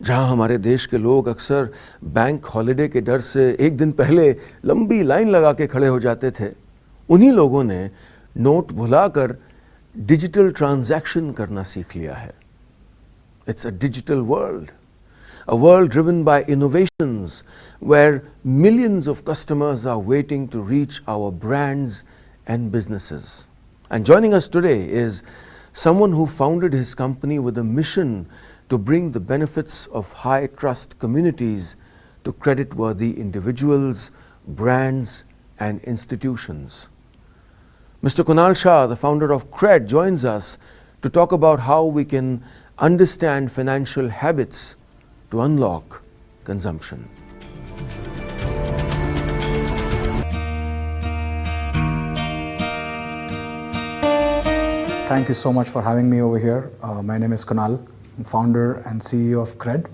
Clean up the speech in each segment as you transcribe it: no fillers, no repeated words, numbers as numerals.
जहां हमारे देश के लोग अक्सर बैंक हॉलिडे के डर से एक दिन पहले लंबी लाइन लगा के खड़े हो जाते थे, उन्हीं लोगों ने नोट भुलाकर डिजिटल ट्रांजैक्शन करना सीख लिया है. It's a digital world, a world driven by innovations where millions of customers are waiting to reach our brands and businesses. And joining us today is someone who founded his company with a mission to bring the benefits of high trust communities to credit-worthy individuals, brands and institutions. Mr. Kunal Shah, the founder of Cred, joins us to talk about how we can understand financial habits to unlock consumption. Thank you so much for having me over here. My name is Kunal. I'm founder and CEO of Cred.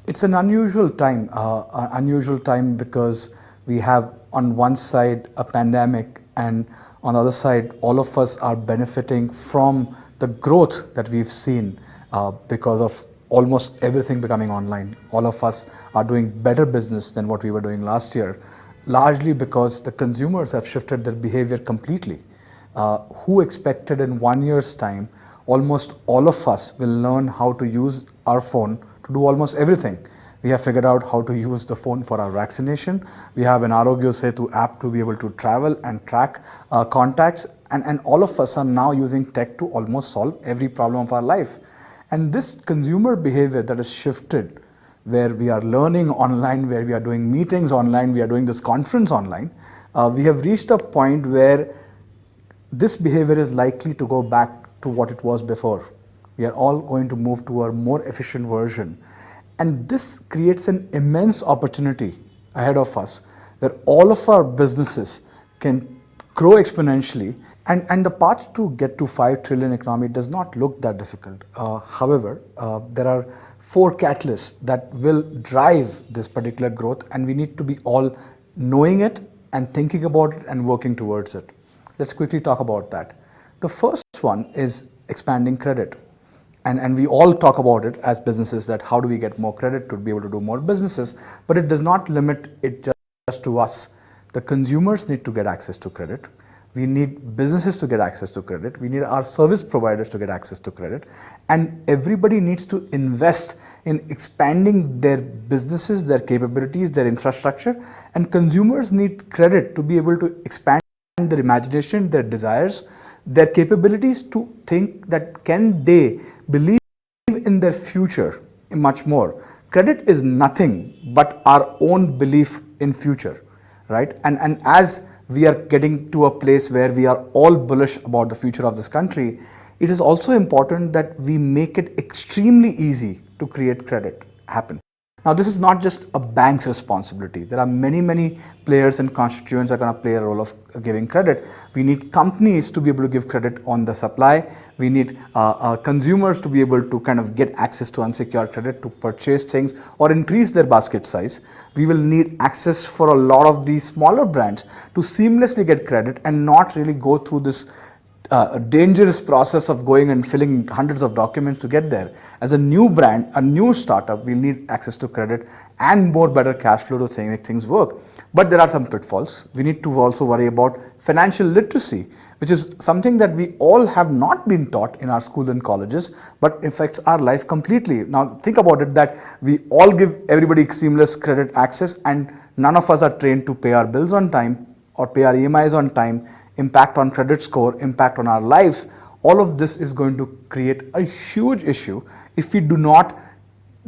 It's an unusual time because we have on one side a pandemic, and on the other side all of us are benefiting from the growth that we've seen because of almost everything becoming online. All of us are doing better business than what we were doing last year, largely because the consumers have shifted their behavior completely. Who expected in 1 year's time almost all of us will learn how to use our phone to do almost everything. We have figured out how to use the phone for our vaccination. We have an Arogya Setu app to be able to travel and track contacts, and all of us are now using tech to almost solve every problem of our life. And this consumer behavior that has shifted, where we are learning online, where we are doing meetings online, we are doing this conference online, we have reached a point where this behavior is likely to go back to what it was before. We are all going to move to a more efficient version. And this creates an immense opportunity ahead of us, where all of our businesses can grow exponentially. And the path to get to 5 trillion economy does not look that difficult. However, there are 4 catalysts that will drive this particular growth, and we need to be all knowing it and thinking about it and working towards it. Let's quickly talk about that. The first one is expanding credit. And we all talk about it as businesses, that how do we get more credit to be able to do more businesses, but it does not limit it just to us. The consumers need to get access to credit. We need businesses to get access to credit. We need our service providers to get access to credit. And everybody needs to invest in expanding their businesses, their capabilities, their infrastructure. And consumers need credit to be able to expand their imagination, their desires, their capabilities to think that can they believe in their future much more. Credit is nothing but our own belief in future, right? And as we are getting to a place where we are all bullish about the future of this country, it is also important that we make it extremely easy to create credit happen. Now, this is not just a bank's responsibility. There are many players and constituents that are going to play a role of giving credit. We need companies to be able to give credit on the supply. We need consumers to be able to kind of get access to unsecured credit to purchase things or increase their basket size. We will need access for a lot of these smaller brands to seamlessly get credit and not really go through this a dangerous process of going and filling hundreds of documents to get there. As a new brand, a new startup, we'll need access to credit and more better cash flow to make things work. But there are some pitfalls. We need to also worry about financial literacy, which is something that we all have not been taught in our school and colleges, but affects our life completely. Now think about it, that we all give everybody seamless credit access, and none of us are trained to pay our bills on time or pay our EMIs on time. Impact on credit score, impact on our lives. All of this is going to create a huge issue if we do not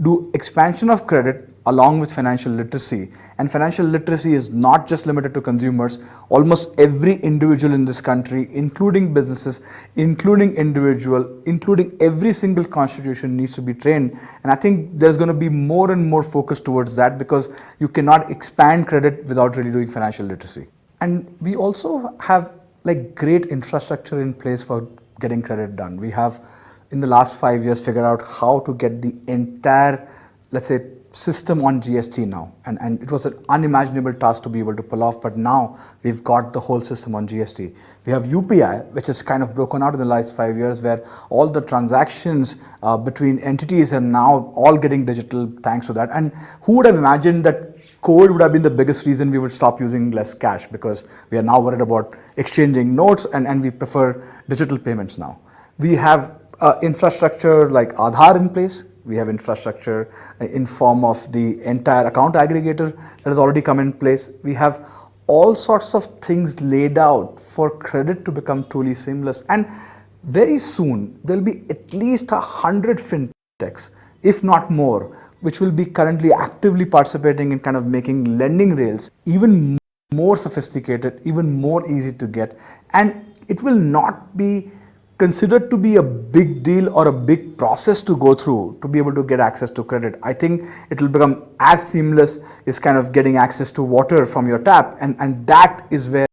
do expansion of credit along with financial literacy. And financial literacy is not just limited to consumers. Almost every individual in this country, including businesses, including individual, including every single constitution, needs to be trained. And I think there's going to be more and more focus towards that, because you cannot expand credit without really doing financial literacy. And we also have like great infrastructure in place for getting credit done. We have in the last 5 years figured out how to get the entire, let's say, system on GST now, and it was an unimaginable task to be able to pull off, but now we've got the whole system on GST. We have UPI, which is kind of broken out in the last 5 years, where all the transactions between entities are now all getting digital thanks to that. And who would have imagined that COVID would have been the biggest reason we would stop using less cash, because we are now worried about exchanging notes, and we prefer digital payments now. We have infrastructure like Aadhaar in place. We have infrastructure in form of the entire account aggregator that has already come in place. We have all sorts of things laid out for credit to become truly seamless. And very soon, there'll be at least 100 fintechs, if not more, which will be currently actively participating in kind of making lending rails even more sophisticated, even more easy to get. And it will not be considered to be a big deal or a big process to go through to be able to get access to credit. I think it will become as seamless as kind of getting access to water from your tap, and that is where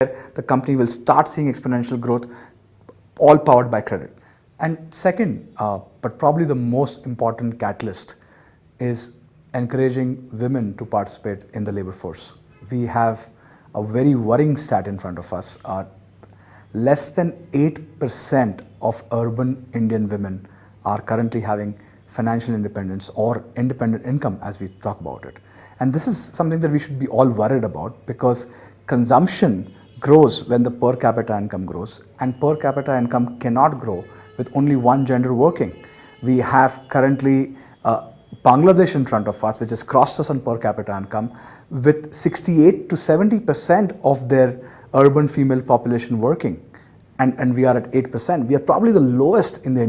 the company will start seeing exponential growth, all powered by credit. And second, but probably the most important catalyst, is encouraging women to participate in the labor force. We have a very worrying stat in front of us. Less than 8% of urban Indian women are currently having financial independence or independent income, as we talk about it. And this is something that we should be all worried about, because consumption grows when the per capita income grows, and per capita income cannot grow with only one gender working. We have currently Bangladesh in front of us, which has crossed us on per capita income, with 68 to 70% of their urban female population working, and we are at 8%. We are probably the lowest in the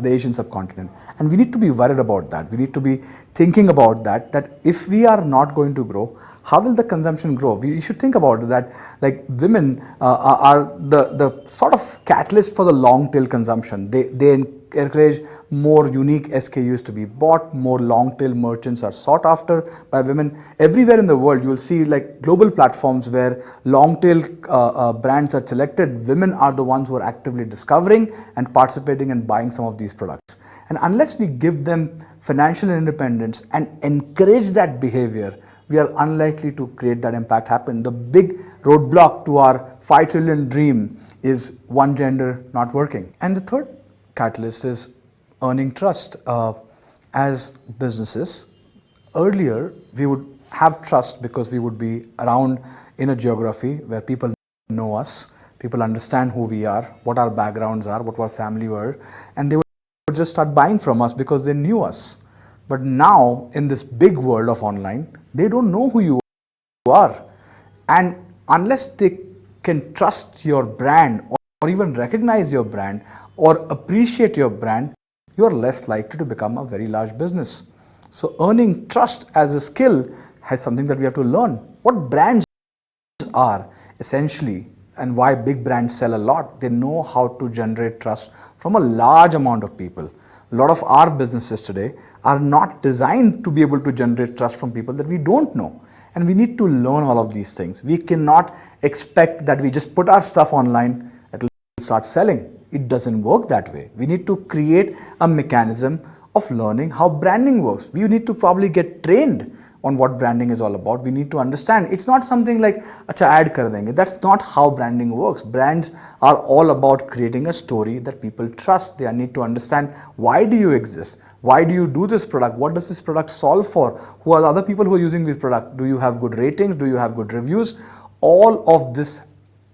Asian subcontinent, and we need to be worried about that. We need to be thinking about that if we are not going to grow, how will the consumption grow? We should think about that, like women are the sort of catalyst for the long tail consumption. They encourage more unique SKUs to be bought, more long tail merchants are sought after by women. Everywhere in the world you will see like global platforms where long tail brands are selected. Women are the ones who are actively discovering and participating and buying some of these products. And unless we give them financial independence and encourage that behavior, we are unlikely to create that impact happen. The big roadblock to our 5 trillion dream is one gender not working. And the third catalyst is earning trust. As businesses, earlier we would have trust because we would be around in a geography where people know us, people understand who we are, what our backgrounds are, what our family were, and they would just start buying from us because they knew us. But now in this big world of online, they don't know who you are, and unless they can trust your brand or even recognize your brand or appreciate your brand, you are less likely to become a very large business. So earning trust as a skill has something that we have to learn. What brands are essentially, and why big brands sell a lot, they know how to generate trust from a large amount of people. A lot of our businesses today are not designed to be able to generate trust from people that we don't know. And we need to learn all of these things. We cannot expect that we just put our stuff online, it will start selling. It doesn't work that way. We need to create a mechanism of learning how branding works. We need to probably get trained on what branding is all about. We need to understand. It's not something like, acha ad kar denge. That's not how branding works. Brands are all about creating a story that people trust. They need to understand, why do you exist? Why do you do this product? What does this product solve for? Who are the other people who are using this product? Do you have good ratings? Do you have good reviews? All of this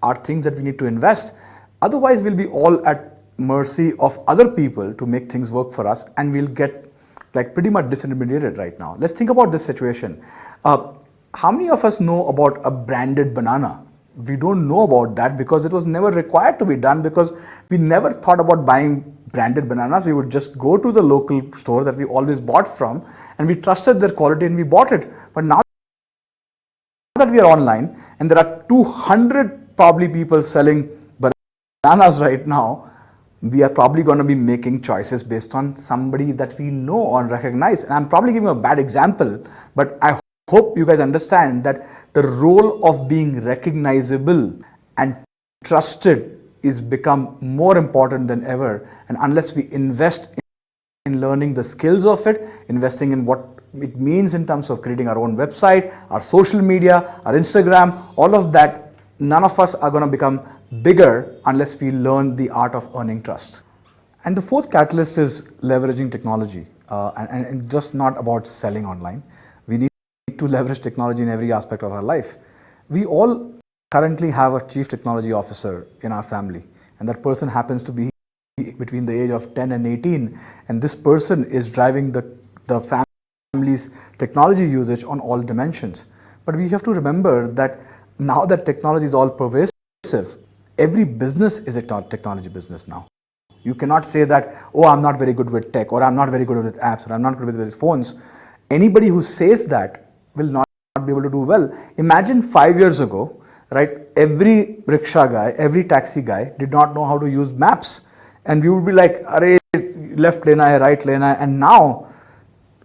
are things that we need to invest. Otherwise, we'll be all at mercy of other people to make things work for us, and we'll get like pretty much disintermediated right now. Let's think about this situation. How many of us know about a branded banana? We don't know about that because it was never required to be done, because we never thought about buying branded bananas. We would just go to the local store that we always bought from, and we trusted their quality and we bought it. But now that we are online and there are 200 probably people selling bananas right now, we are probably going to be making choices based on somebody that we know or recognize. And I'm probably giving a bad example, but I hope you guys understand that the role of being recognizable and trusted is become more important than ever. And unless we invest in learning the skills of it, investing in what it means in terms of creating our own website, our social media, our Instagram, all of that. None of us are going to become bigger unless we learn the art of earning trust. And the fourth catalyst is leveraging technology, and just not about selling online. We need to leverage technology in every aspect of our life. We all currently have a chief technology officer in our family, and that person happens to be between the age of 10 and 18, and this person is driving the family's technology usage on all dimensions. But we have to remember that now that technology is all pervasive, every business is a technology business now. You cannot say that, oh, I'm not very good with tech, or I'm not very good with apps, or I'm not good with phones. Anybody who says that will not be able to do well. Imagine 5 years ago, right? Every rickshaw guy, every taxi guy did not know how to use maps. And we would be like, "Arey, left lane hai, right lane hai." And now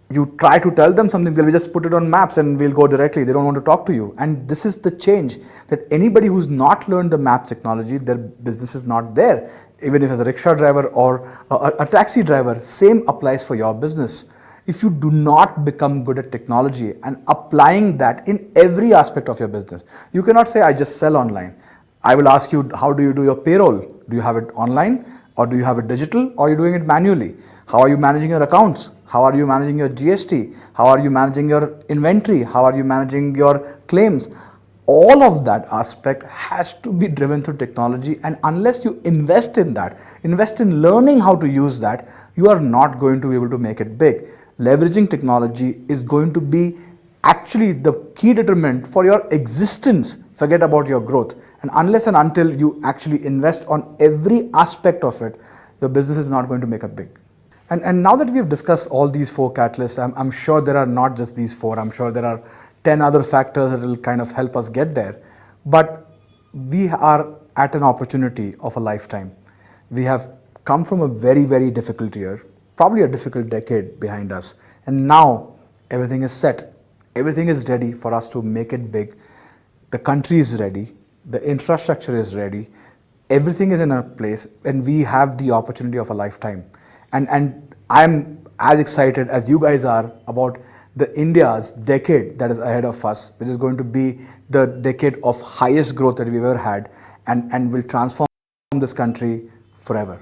you try to tell them something, they'll just put it on maps and we'll go directly. They don't want to talk to you. And this is the change, that anybody who's not learned the map technology, their business is not there. Even if as a rickshaw driver or a taxi driver, same applies for your business. If you do not become good at technology and applying that in every aspect of your business, you cannot say, I just sell online. I will ask you, how do you do your payroll? Do you have it online, or do you have it digital, or are you doing it manually? How are you managing your accounts? How are you managing your GST? How are you managing your inventory? How are you managing your claims? All of that aspect has to be driven through technology, and unless you invest in that, invest in learning how to use that, you are not going to be able to make it big. Leveraging technology is going to be actually the key determinant for your existence. Forget about your growth. And unless and until you actually invest on every aspect of it, your business is not going to make it big. And now that we have discussed all these four catalysts, I'm sure there are not just these four. I'm sure there are 10 other factors that will kind of help us get there. But we are at an opportunity of a lifetime. We have come from a very, very difficult year, probably a difficult decade behind us. And now everything is set. Everything is ready for us to make it big. The country is ready. The infrastructure is ready. Everything is in a place, and we have the opportunity of a lifetime. And I'm as excited as you guys are about the India's decade that is ahead of us, which is going to be the decade of highest growth that we've ever had, and will transform this country forever.